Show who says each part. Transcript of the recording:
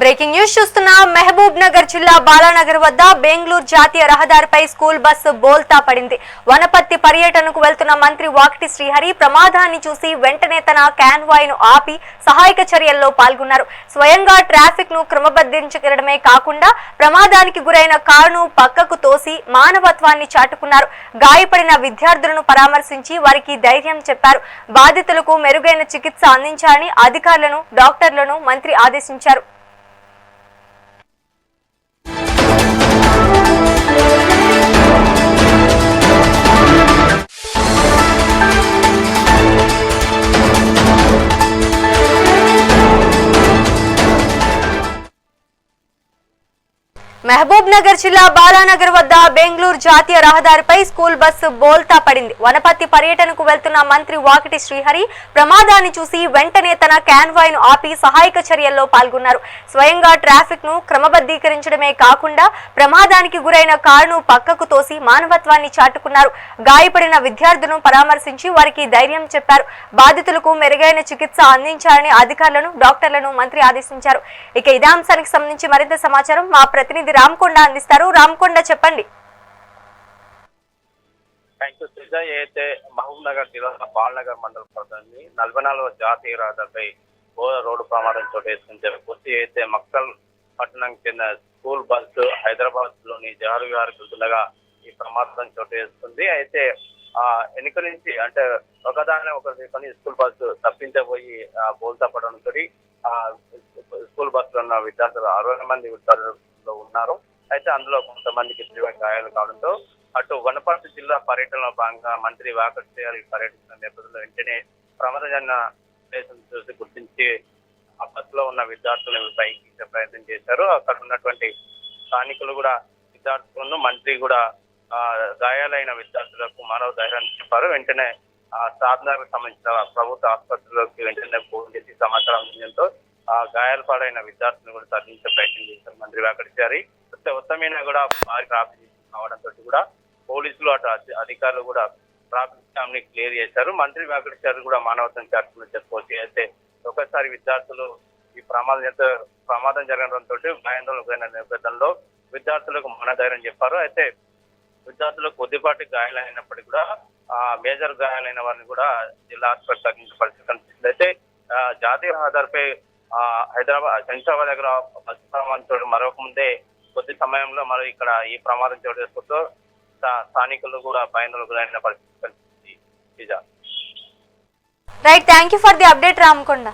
Speaker 1: Breaking news చూస్తున్నా మహబూబ్ నగర్ జిల్లా బాలానగర్ వద్ద బెంగళూరు జాతీయ రహదారిపై స్కూల్ బస్సు బోల్తా పడింది. వనపర్తి పర్యటనకు వెళ్తున్న మంత్రి వాకిటి శ్రీహరి ప్రమాదాన్ని చూసి వెంటనే తన కాన్వాయ్ను ఆపి సహాయక చర్యల్లో పాల్గొన్నారు. స్వయంగా ట్రాఫిక్ ను క్రమబద్ధీకరించడమే కాకుండా ప్రమాదానికి గురైన కారును పక్కకు తోసి మానవత్వాన్ని చాటుకున్నారు. గాయపడిన విద్యార్థులను పరామర్శించి వారికి ధైర్యం చెప్పారు. బాధితులకు మెరుగైన చికిత్స అందించాలని అధికారులను, డాక్టర్లను మంత్రి ఆదేశించారు. మహబూబ్ నగర్ జిల్లా బాలానగర్ వద్ద బెంగళూరు జాతీయ రహదారిపై స్కూల్ బస్సు బోల్తా పడింది. వనపర్తి పర్యటనకు వెళ్తున్న మంత్రి వాకిటి శ్రీహరి ప్రమాదాన్ని చూసి వెంటనే తన కాన్వాయ్ను ఆపి సహాయక చర్యల్లో పాల్గొన్నారు. స్వయంగా ట్రాఫిక్ ను క్రమబద్ధీకరించడమే కాకుండా ప్రమాదానికి గురైన కారును పక్కకు తోసి మానవత్వాన్ని చాటుకున్నారు. గాయపడిన విద్యార్థులను పరామర్శించి వారికి ధైర్యం చెప్పారు. బాధితులకు మెరుగైన చికిత్స అందించాలని అధికారులను, డాక్టర్లను మంత్రి ఆదేశించారు. ఇక ఇదే అంశానికి సంబంధించి మరింత సమాచారం మా ప్రతినిధి రామకొండ అందిస్తారు. రామకొండ, చెప్పండి.
Speaker 2: అయితే మహబూబ్ నగర్ జిల్లా బాలనగర్ మండల పరిధిలోని 44వ జాతీయ రహదారిపై రోడ్డు ప్రమాదం చోటు చేసుకుని అయితే మక్కల్ పట్టణానికి చెందిన స్కూల్ బస్సు హైదరాబాద్ లోని జవహర్ విహార్కి వెళ్తుండగా ఈ ప్రమాదం చోటు చేసుకుంది. అయితే వెనుక నుంచి అంటే ఒకదాని స్కూల్ బస్సు తప్పించబోయి బోల్తా పడడంతో స్కూల్ బస్సులో ఉన్న విద్యార్థులు 60 మంది విద్యార్థులు ఉన్నారు. అయితే అందులో కొంతమందికి తీవ్రమైన గాయాలు కావడంతో అటు వనపర్తి జిల్లా పర్యటనలో భాగంగా మంత్రి వాకిటి శ్రీహరి పర్యటించిన నేపథ్యంలో వెంటనే ప్రమాదం జరిగిన ప్లేసును చూసి గుర్తించి ఆ బస్సులో ఉన్న విద్యార్థులను పైకి ప్రయత్నం చేశారు. అక్కడ ఉన్నటువంటి స్థానికులు కూడా విద్యార్థులను, మంత్రి కూడా గాయాలైన విద్యార్థులకు మానవ ధైర్యాన్ని చెప్పారు. వెంటనే సాధనకు సంబంధించిన ప్రభుత్వ ఆసుపత్రిలోకి వెంటనే ఫోన్ చేసి సమాచారం అందడంతో గాయాలు పాడైన విద్యార్థులను కూడా తరలించే ప్రయత్నం చేశారు మంత్రి వాకిటి శ్రీహరి. ఉత్తమైన కూడా భారీ ట్రాఫిక్ కావడంతో కూడా పోలీసులు అటు అధికారులు కూడా ట్రాఫిక్ జామ్ ని క్లియర్ చేశారు. మంత్రి వాకిటి శ్రీహరి కూడా మానవత్వం చాటుకుని చెప్పుకోవచ్చు. అయితే ఒకసారి విద్యార్థులు ఈ ప్రమాదం జరగడంతో భయాందోళనకు పోయిన నేపథ్యంలో విద్యార్థులకు మనధైర్యం చెప్పారు. అయితే విద్యార్థులకు కొద్దిపాటి గాయాలైనప్పటికీ కూడా మేజర్ గాయాలైన వారిని కూడా జిల్లా ఆసుపత్రి తగ్గించే పరిస్థితి కనిపిస్తుంది. అయితే జాతీయ రహదారిపై శంషాబాద్ దగ్గర బస్సు ప్రమాదం మరొక ముందే కొద్ది సమయంలో మరి ఇక్కడ ఈ ప్రమాదం చోటు చేసుకుంటూ స్థానికులు కూడా భయాందోళనకు గురైన పరిస్థితి కనిపిస్తుంది.
Speaker 1: Right, thank you for the update Ramakonda.